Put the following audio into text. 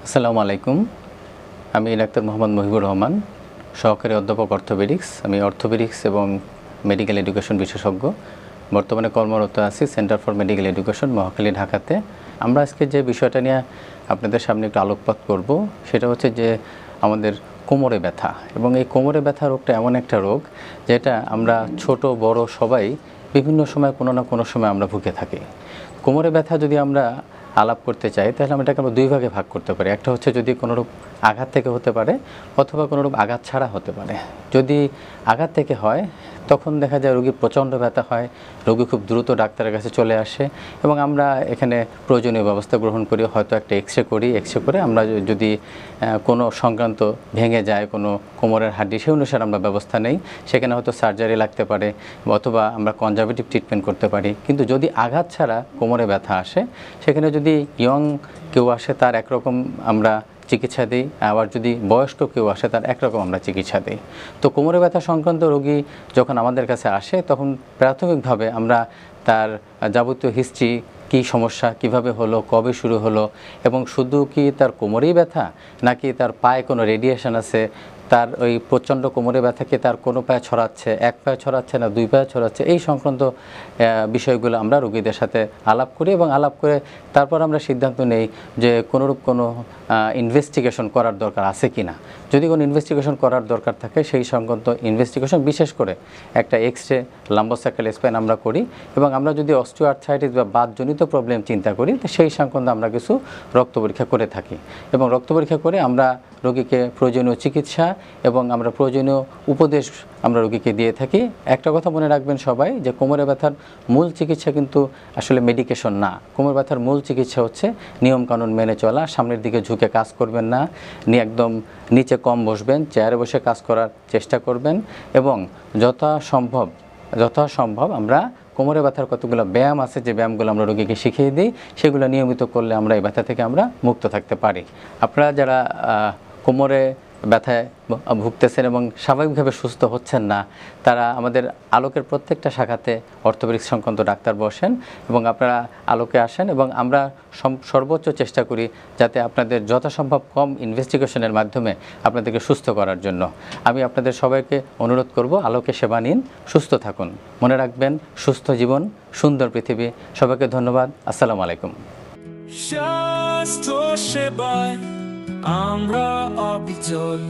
আসসালামু আলাইকুম। আমি ডাক্তার মোহাম্মদ মহিবুর রহমান, সহকারী অধ্যাপক অর্থোপেডিক্স। আমি অর্থোপেডিক্স এবং মেডিকেল এডুকেশন বিশেষজ্ঞ। বর্তমানে কর্মরত আছি centre for medical education, Mohakhali, ঢাকাতে। আমরা আজকে যে বিষয়টা নিয়ে আপনাদের সামনে একটু আলোকপাত করব সেটা হচ্ছে যে আমাদের কোমরে ব্যথা। এবং এই কোমরে ব্যথা রোগটা এমন একটা রোগ যেটা আমরা ছোট বড় সবাই বিভিন্ন সময় কোনো না কোনো সময় আমরা ভুগে থাকি। কোমরে ব্যথা যদি আমরা আলাপ করতে চাই তাহলে আমরা এটাকে আমরা দুই ভাগে ভাগ করতে পারি। একটা হচ্ছে যদি কোনোরূপ আঘাত থেকে হতে পারে অথবা কোনোরূপ আঘাত ছাড়া হতে পারে। যদি আঘাত থেকে হয় তখন দেখা যায় রোগীর প্রচণ্ড ব্যথা হয়, রোগী খুব দ্রুত ডাক্তারের কাছে চলে আসে এবং আমরা এখানে প্রয়োজনীয় ব্যবস্থা গ্রহণ করি। হয়তো একটা এক্সরে করি, এক্সরে করে আমরা যদি কোনো সংক্রান্ত ভেঙে যায় কোনো কোমরের হাড্ডি, সেই অনুসারে আমরা ব্যবস্থা নেই। সেখানে হয়তো সার্জারি লাগতে পারে অথবা আমরা কনজারভেটিভ ট্রিটমেন্ট করতে পারি। কিন্তু যদি আঘাত ছাড়া কোমরে ব্যথা আসে, সেখানে যদি ইয়ং কেউ আসে তার একরকম আমরা চিকিৎসা দিই, আবার যদি বয়স্ক কেউ আসে তার একরকম আমরা চিকিৎসা দিই। তো কোমরে ব্যথা সংক্রান্ত রোগী যখন আমাদের কাছে আসে তখন প্রাথমিকভাবে আমরা তার যাবতীয় হিস্ট্রি, কী সমস্যা, কিভাবে হলো, কবে শুরু হলো এবং শুধু কি তার কোমরেই ব্যথা নাকি তার পায়ে কোনো রেডিয়েশন আছে, তার ওই প্রচণ্ড কোমরে ব্যথাকে তার কোনো পায়ে ছড়াচ্ছে, এক পায়ে ছড়াচ্ছে না দুই পায়ে ছড়াচ্ছে, এই সংক্রান্ত বিষয়গুলো আমরা রোগীদের সাথে আলাপ করি এবং আলাপ করে তারপর আমরা সিদ্ধান্ত নেই যে কোনোরূপ কোনো ইনভেস্টিগেশন করার দরকার আছে কি না। যদি কোনো ইনভেস্টিগেশন করার দরকার থাকে সেই সংক্রান্ত ইনভেস্টিগেশন, বিশেষ করে একটা এক্সরে, লাম্বোসার্কাল স্পাইন আমরা করি এবং আমরা যদি অস্টিওআর্থ্রাইটিস বা বাতজনিত প্রবলেম চিন্তা করি তো সেই সংক্রান্ত আমরা কিছু রক্ত পরীক্ষা করে থাকি এবং রক্ত পরীক্ষা করে আমরা রোগীকে প্রয়োজনীয় চিকিৎসা এবং আমরা প্রয়োজনীয় উপদেশ আমরা রোগীকে দিয়ে থাকি। একটা কথা মনে রাখবেন সবাই যে কোমরে ব্যথার মূল চিকিৎসা কিন্তু আসলে মেডিকেশন না। কোমর ব্যথার মূল চিকিৎসা হচ্ছে নিয়মকানুন মেনে চলা, সামনের দিকে ঝুঁকে কাজ করবেন না, নিচে কম বসবেন, চেয়ারে বসে কাজ করার চেষ্টা করবেন এবং যথাসম্ভব আমরা কোমরে ব্যথার কতগুলো ব্যায়াম আছে যে ব্যায়ামগুলো আমরা রোগীকে শিখিয়ে দিই, সেগুলো নিয়মিত করলে আমরা এই ব্যথা থেকে আমরা মুক্ত থাকতে পারি। আপনারা যারা কোমরে ব্যথায় ভুগতেছেন এবং স্বাভাবিকভাবে সুস্থ হচ্ছেন না, তারা আমাদের আলোকের প্রত্যেকটা শাখাতে অর্থোপেডিক্স সংক্রান্ত ডাক্তার বসেন এবং আপনারা আলোকে আসেন এবং আমরা সর্বোচ্চ চেষ্টা করি যাতে আপনাদের যথাসম্ভব কম ইনভেস্টিগেশনের মাধ্যমে আপনাদেরকে সুস্থ করার জন্য। আমি আপনাদের সবাইকে অনুরোধ করব, আলোকে সেবা নিন, সুস্থ থাকুন। মনে রাখবেন, সুস্থ জীবন, সুন্দর পৃথিবী। সবাইকে ধন্যবাদ। আসসালামু আলাইকুম। স্বাস্থ্য সেবায় আমরা অবিচল।